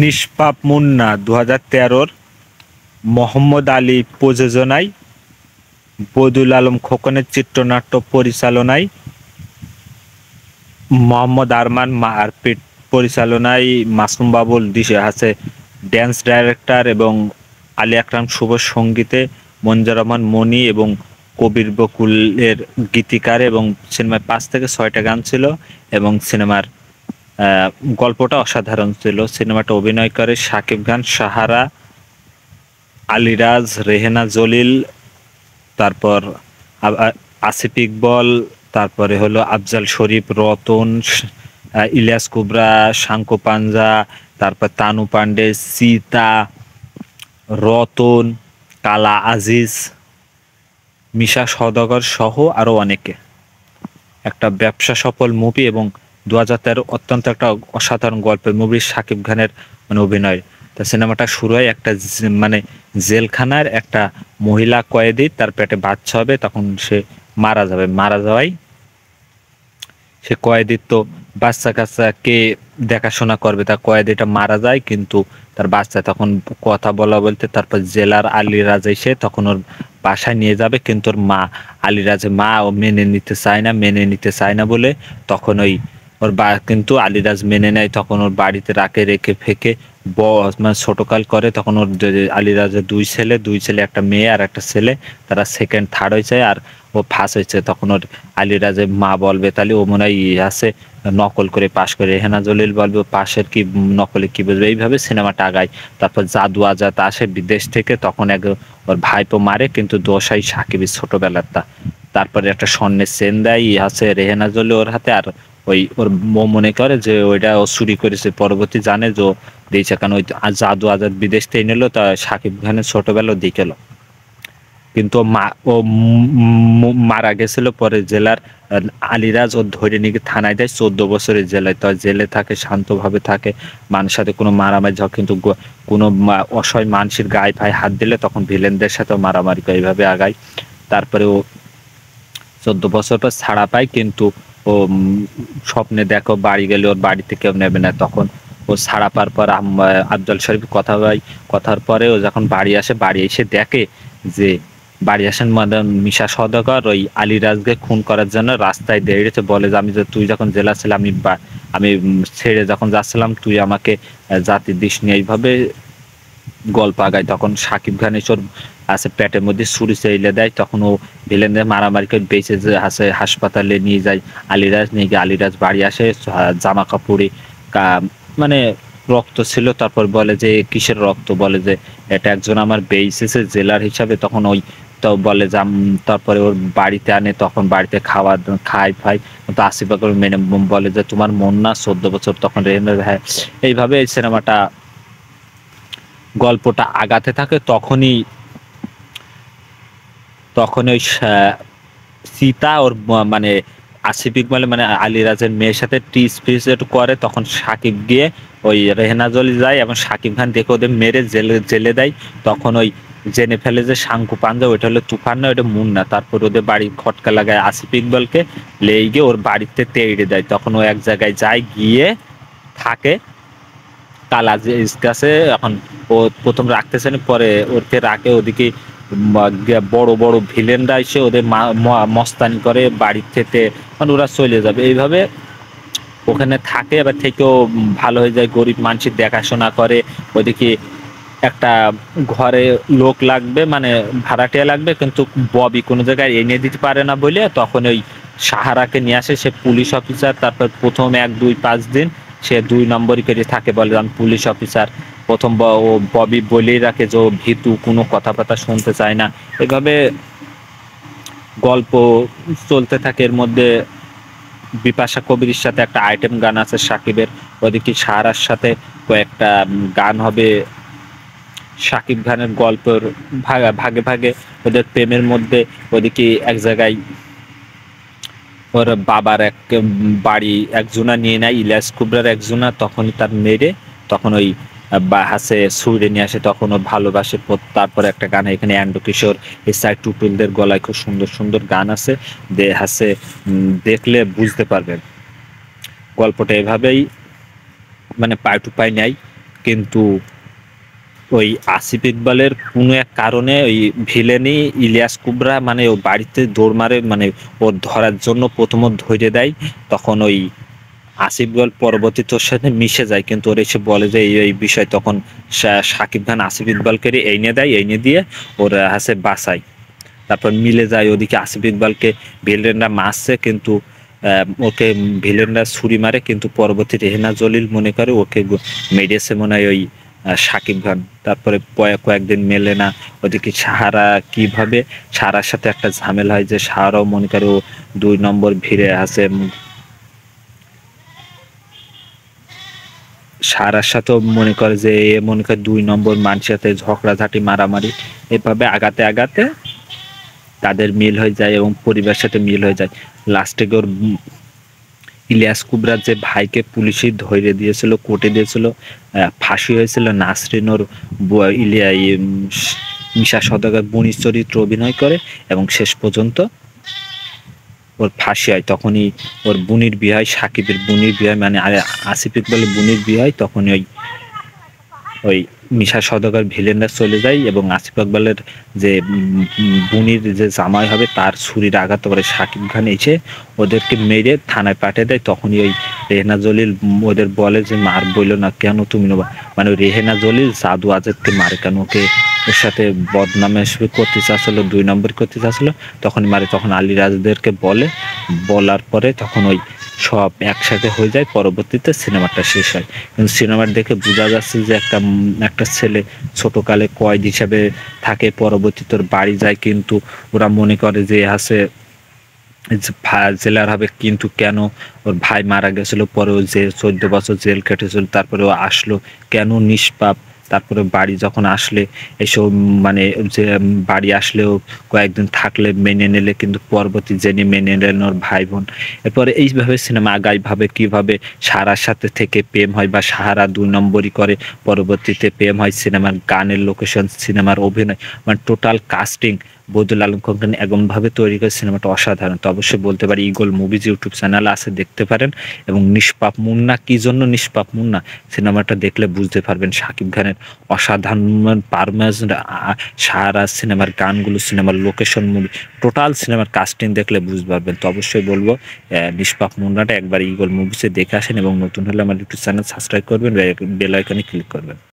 নিষ্পাপ মুন্না 2013-র মোহাম্মদ আলী প্রযোজনায়, বদিউল আলম খোকনের চিত্রনাট্য পরিচালনায়, মোহাম্মদ আরমান মারপিট পরিচালনায়, মাসুম বাবুল দিশে আছে ড্যান্স ডাইরেক্টর এবং আলী আকরাম শুভ সঙ্গীতে, মঞ্জুর রহমান মনি এবং কবির বকুলের গীতিকার, এবং সিনেমায় 5 থেকে 6টা গান ছিল এবং সিনেমার গল্পটা অসাধারণ ছিল। সিনেমাটা অভিনয় করে শাকিব খান, সাহারা, আলিরাজ, রেহেনা জলিল, তারপর আসিফ ইকবল, তারপরে হলো আফজাল শরীফ, রতন, ইলিয়াস কুবরা, শাঙ্কো পাঞ্জা, তারপর তানু পান্ডে, সীতা, রতন, কালা আজিজ, মিশা সওদাগর সহ আরো অনেকে। একটা ব্যবসা সফল মুভি এবং 2013 অত্যন্ত একটা অসাধারণ গল্পের মুভি, শাকিব খানের মানে অভিনয়। তা সিনেমাটা শুরু হয় একটা মানে জেলখানার একটা মহিলা কয়েদি, তার পেটে বাচ্চা হবে, তখন সে মারা যাবে। মারা যাওয়ায় সে কয়েদির তো বাচ্চা কাচ্চা কে দেখাশোনা করবে, তার কয়েদিটা মারা যায়, কিন্তু তার বাচ্চা তখন কথা বলা বলতে, তারপর জেলার আলিরাজ এসে তখন ওর বাসায় নিয়ে যাবে, কিন্তু ওর মা আলিরাজের মা ও মেনে নিতে চায় না বলে তখন ওই ওর কিন্তু আলিরাজ মেনে নেয়, তখন ওর বাড়িতে রেখে ফেকে মানে ছোটকাল করে। তখন ওর আলিরাজের দুই ছেলে একটা মেয়ে আর একটা ছেলে, তারা সেকেন্ড থার্ড হয়েছে আর ও ফার্স্ট হয়েছে। তখন ওর আলিরাজের মা বলবে তাহলে ও মনে হয় আছে নকল করে পাশ করে, রেহেনা জলিল বলবে পাশের কি নকলে কি বুঝবে। এইভাবে সিনেমাটা আগায়। তারপর জাদু আজাদ আসে বিদেশ থেকে, তখন ওর ভাইপো মারে, কিন্তু দোষ হয় সাকিবের ছোটবেলারটা। তারপরে একটা স্বর্ণের চেন দেয় আছে রেহেনা জলিল ওর হাতে, আর ওর মনে করে যে ওইটা ও চুরি করেছে, পরবর্তী জানে যে দিয়েছে, কারণ ওই জাদু আজাদ বিদেশ থেকে নিল, তা সাকিব খানের ছোটবেলা দিকে কিন্তু ও মারা গেছিল। পরে জেলার আলিরাজ ও ধরে নিয়ে থানায় দেয়, 14 বছরের জেলায়। তো জেলে থাকে, শান্তভাবে থাকে, মানুষের সাথে কোনো মারামারি ঝগড়া, কিন্তু কোনো অসহায় মানুষের গায়ে ফায়ে হাত দিলে তখন ভিলেনদের সাথে মারামারি করে, এইভাবে আগায়। তারপরে ও 14 বছর পর ছাড়া পায়, কিন্তু ও স্বপ্নে দেখো বাড়ি গেলে ওর বাড়িতে কেউ নেবে না। তখন ও ছাড়া পাওয়ার পর আফজাল শরীফ কথার পরে ও যখন বাড়ি এসে দেখে যে বাড়ি আসেন মিশা সওদাগর ওই আলিরাজকে খুন করার জন্য রাস্তায় দাঁড়িয়েছে, বলে যে তুই যখন জেলা ছিল, আমি ছেড়ে যখন যাচ্ছিলাম, তুই আমাকে জাতি দিস নি। এইভাবে গল্প আগায়। তখন সাকিব খান এসব আছে পেটের মধ্যে ছুরি চাইলে দেয়, তখন ও ভিলেনদের মারামারি করে বেঁচে যে আছে হাসপাতালে নিয়ে যায়। আলিরাজ নিয়ে গিয়ে আলিরাজ বাড়ি আসে, জামা কাপড়ে মানে রক্ত ছিল। তারপর বলে যে কিসের রক্ত, বলে যে এটা একজন আমার বেইসেছে জেলার হিসাবে। তখন ওই তো বলে যে তারপরে ওর বাড়িতে আনে, তখন বাড়িতে খাই ফাই তো আসিফ আকবর মেনে বলে যে তোমার মন না 14 বছর, তখন হ্যাঁ। এইভাবে এই সিনেমাটা গল্পটা আগাতে থাকে। তখনই ওই সীতা ওর মানে আসিফ ইকবাল মানে আলিরাজের মেয়ের সাথে টিস ফিস একটু করে, তখন সাকিব গিয়ে ওই রেহেনা জলি যায় এবং সাকিব খান দেখে ওদের মেরে জেলে দেয়। তখন ওই জেনে ফেলে যে শাঙ্কু পাঞ্জা ওইটা হলো তুফান না, ওইটা মুন্না। তারপর ওদের বাড়ি খটকা লাগায় আসিফ ইকবালকে, লেগে গিয়ে ওর বাড়িতে তেড়ে দেয়। তখন ও এক জায়গায় যায়, গিয়ে থাকে কাল আজিজ কাছে। এখন ও প্রথম রাখতেছে না, পরে ওরকে রাখে। ওদিকে বড় বড় ভিলেনরা এসে ওদের মস্তানি করে বাড়ি থেকে, মানে ওরা চলে যাবে। এইভাবে ওখানে থাকে, এবার থেকেও ভালো হয়ে যায়, গরিব মানুষের দেখাশোনা করে। ওদিকে একটা ঘরে লোক লাগবে, মানে ভাড়াটিয়া লাগবে, কিন্তু ববি কোনো জায়গায় এনে দিতে পারে না বলে তখন ওই সাহারাকে নিয়ে আসে। সে পুলিশ অফিসার। তারপর প্রথম 1, 2, 5 দিন সে 2 নম্বরই করে থাকে, বলে আমি পুলিশ অফিসার। প্রথম ও ববি বলেই রাখে যে ও ভীতু, কোনো কথাবার্তা শুনতে চায় না। এভাবে গল্প চলতে থাকে। এর মধ্যে বিপাশা কবিরের সাথে একটা আইটেম গান আছে সাকিবের, ওদিকে সাহারার সাথে কয়েকটা গান হবে। সাকিব খানের গল্পের ভাগে ভাগে ওদের প্রেমের মধ্যে, ওদিকে এক জায়গায় ওর বাবার এক বাড়ি একজনা নিয়ে নেয়, ইলিয়াস কুবরার একজনা, তখনই তার মেরে তখন ওই হাসে সুইডে নিয়ে আসে, তখন ওর ভালোবাসে। তারপরে একটা গান এখানে অ্যান্ড্রু কিশোর, এসআই টুটুলদের গলায় খুব সুন্দর সুন্দর গান আছে, হাসে দেখলে বুঝতে পারবেন। গল্পটা এভাবেই মানে পাই টু পাই নেয়। কিন্তু ওই আসিফ ইকবালের কোনো এক কারণে ওই ভিলেনই ইলিয়াস কুবরা মানে ও বাড়িতে দৌড় মারে, মানে ওর ধরার জন্য প্রথমত ধরে দেয়। তখন ওই আসিফ ইকবাল পরবর্তীতে ওর সাথে মিশে যায়, কিন্তু ওর এসে বলে যে এই বিষয়, তখন সাকিব খান আসিফ ইকবালকে এনে দেয়, এনে দিয়ে ওর হাসে বাঁচায়। তারপর মিলে যায়, ওদিকে আসিফ ইকবালকে ভিলেনরা মারছে, কিন্তু ওকে ভিলেনরা ছুরি মারে, কিন্তু পরবর্তী রেহেনা জলিল মনে করে ওকে মেরেছে মনে হয় ওই সাকিব খান। তারপরে কয়েকদিন মেলে না, ওদিকে সাহারা কিভাবে, সাহারার সাথে একটা ঝামেলা হয় যে সাহারাও মনে করে ও 2 নম্বর ভিড়ে আছে, সাহারার সাথেও মনে করে যে এ মনে করে 2 নম্বর মানুষের সাথে ঝগড়াঝাটি মারামারি, এভাবে আগাতে আগাতে তাদের মিল হয়ে যায় এবং পরিবারের সাথে মিল হয়ে যায়। লাস্টে ওর ইলিয়াস কুবরার যে ভাইকে পুলিশই ধরে দিয়েছিল, কোর্টে দিয়েছিল, ফাঁসি হয়েছিল, নাসরিন ওর মিশা সওদাগর বুনির চরিত্র অভিনয় করে এবং শেষ পর্যন্ত ওর ফাঁসি হয়। তখনই ওর বুনির বিয়ে হয়, সাকিবের বুনির বিয়ে হয়, মানে আসিফ ইকবালের বুনির বিয়ে হয়। তখনই ওই মিশা সওদাগর ভিলেনরা চলে যায় এবং আসিফ ইকবালের যে বুনির যে জামাই হবে তার ছুরির আঘাত করে সাকিব খান এসে ওদেরকে মেরে থানায় পাঠিয়ে দেয়। তখনই ওই রেহেনা জলিল ওদের বলে যে মার বইলো না কেন তুমি, মানে ওই রেহেনা জলিল জাদু আজাদকে মারে কেন, ওকে ওর সাথে বদনামে করতে চাচ্ছিল, 2 নম্বর করতে চাচ্ছিল, তখন মারে। তখন আলী রাজদেরকে বলার পরে তখন ওই সব একসাথে হয়ে যায়। পরবর্তীতে সিনেমাটা শেষ হয়, কিন্তু সিনেমার দেখে বোঝা যাচ্ছে যে একটা ছেলে ছোটকালে কয়েদ হিসাবে থাকে, পরবর্তীতে ওর বাড়ি যায়, কিন্তু ওরা মনে করে যে আছে জেলার হবে, কিন্তু কেন ওর ভাই মারা গেছিল, পরে ও যে 14 বছর জেল কেটেছিল, তারপরে ও আসলো কেন নিষ্পাপ। তারপরে বাড়ি যখন আসলে এসব মানে যে বাড়ি আসলেও কয়েকদিন থাকলে মেনে নিলে, কিন্তু পরবর্তী জেনে মেনে নিলেন ওর ভাই বোন। এরপরে এইভাবে সিনেমা আগায়, ভাবে কিভাবে সাহারার সাথে থেকে প্রেম হয় বা সাহারা 2 নম্বরই করে, পরবর্তীতে প্রেম হয়। সিনেমার গানের লোকেশন, সিনেমার অভিনয়, মানে টোটাল কাস্টিং বদিউল আলম খোকন এমনভাবে তৈরি করে সিনেমাটা অসাধারণ। তো অবশ্যই বলতে পারি ইগল মুভিজ ইউটিউব চ্যানেল আছে, দেখতে পারেন। এবং নিষ্পাপ মুন্না, কি জন্য নিষ্পাপ মুন্না, সিনেমাটা দেখলে বুঝতে পারবেন। শাকিব খানের অসাধারণ পারফরম্যান্স, সাহারা, সিনেমার গানগুলো, সিনেমার লোকেশন, মুভি, টোটাল সিনেমার কাস্টিং দেখলে বুঝতে পারবেন। তো অবশ্যই বলবো নিষ্পাপ মুন্নাটা একবার ইগল মুভিজে দেখে আসেন এবং নতুন হলে আমার ইউটিউব চ্যানেল সাবস্ক্রাইব করবেন, বেল আইকনে ক্লিক করবেন।